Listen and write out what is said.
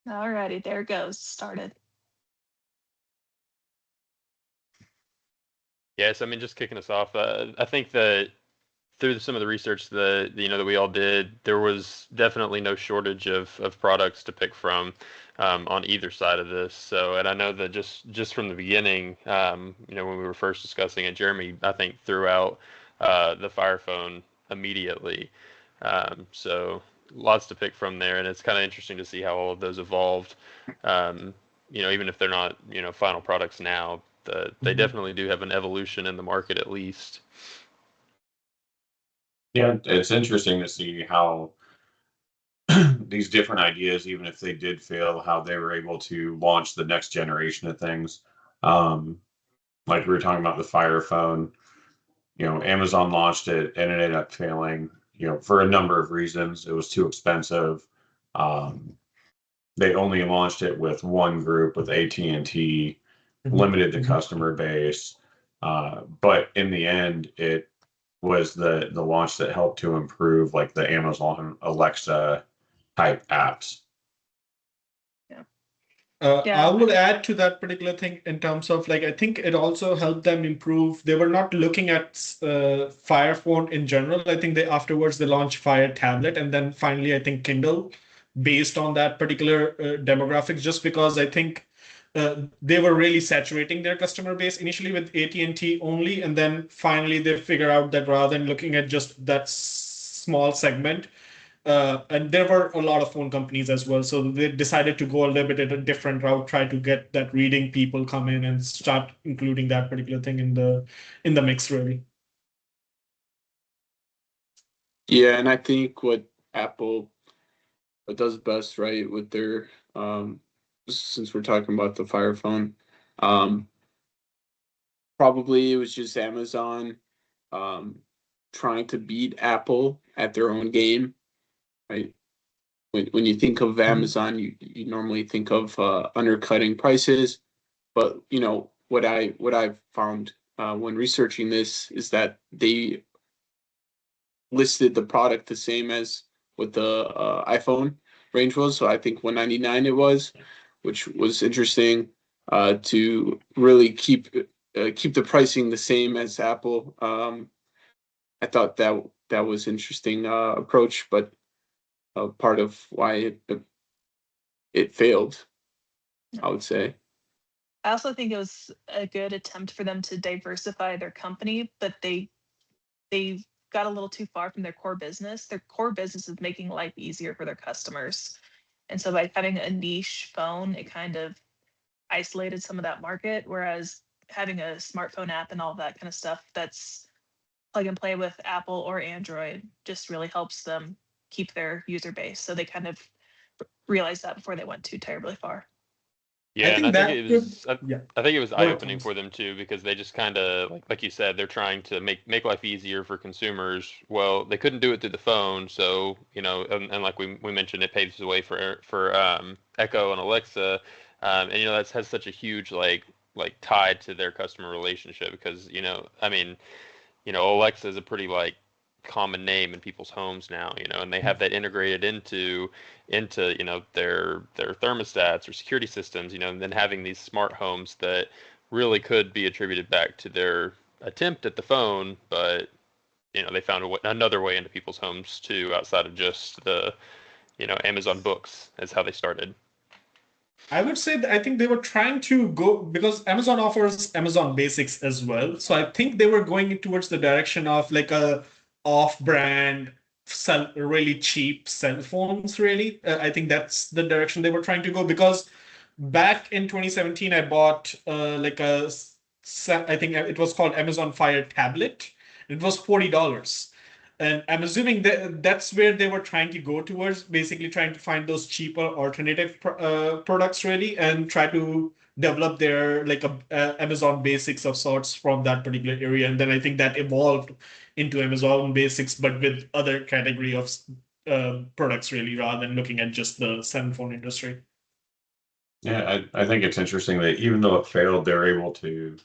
Alrighty, there it goes. Started. Yes, I mean, just kicking us off, I think that through some of the research that that we all did, there was definitely no shortage of products to pick from on either side of this. So, and I know that just from the beginning, when we were first discussing it, Jeremy, I think threw out the Fire Phone immediately. So lots to pick from there, and it's kind of interesting to see how all of those evolved. Um, even if they're not final products now, they Mhm. definitely do have an evolution in the market at least. Yeah, it's interesting to see how these different ideas, even if they did fail, how they were able to launch the next generation of things. Um, like we were talking about the Fire Phone, Amazon launched it and it ended up failing, for a number of reasons. It was too expensive. Um, they only launched it with one group with AT&T, limited the customer base. But in the end, it was the launch that helped to improve like the Amazon Alexa type apps. Yeah. I Yeah. would add to that particular thing in terms of like I think it also helped them improve. They were not looking at Fire Phone in general. I think they afterwards they launched Fire Tablet and then finally I think Kindle, based on that particular demographics. Just because I think they were really saturating their customer base initially with AT&T only, and then finally they figure out that rather than looking at just that small segment, and there were a lot of phone companies as well. So they decided to go a little bit at a different route, try to get that reading people come in and start including that particular thing in the mix, really. Yeah, and I think what Apple does best, right, with their since we're talking about the Fire Phone, um, probably it was just Amazon um, trying to beat Apple at their own game, right? When you think of Amazon, you normally think of undercutting prices, but what I've found when researching this is that they listed the product the same as what the iPhone range was. So I think 199 it was, which was interesting to really keep the pricing the same as Apple. I thought that was interesting approach, but part of why it failed, I would say. I also think it was a good attempt for them to diversify their company, but they got a little too far from their core business. Their core business is making life easier for their customers. And so by having a niche phone, it kind of isolated some of that market. Whereas having a smartphone app and all that kind of stuff that's plug and play with Apple or Android just really helps them keep their user base. So they kind of realized that before they went too terribly far. Yeah, and I think think that it could, was yeah. I think it was Go ahead, eye-opening Thomas. for them too because they just kind of like you said they're trying to make life easier for consumers. Well, they couldn't do it through the phone, so and like we mentioned, it paves the way for Echo and Alexa, and that has such a huge like tie to their customer relationship because I mean Alexa is a pretty like common name in people's homes now, and they have that integrated into their thermostats or security systems, and then having these smart homes that really could be attributed back to their attempt at the phone, but they found another way into people's homes too, outside of just the Amazon books is how they started. I would say that I think they were trying to go because Amazon offers Amazon Basics as well. So I think they were going towards the direction of like a off-brand, sell really cheap cell phones. Really, I think that's the direction they were trying to go because back in 2017, I bought like I think it was called Amazon Fire Tablet. It was $40. And I'm assuming that that's where they were trying to go towards, basically trying to find those cheaper alternative products, really, and try to develop their like a Amazon Basics of sorts from that particular area. And then I think that evolved into Amazon Basics, but with other category of products, really, rather than looking at just the cell phone industry. Yeah, I think it's interesting that even though it failed, they're able to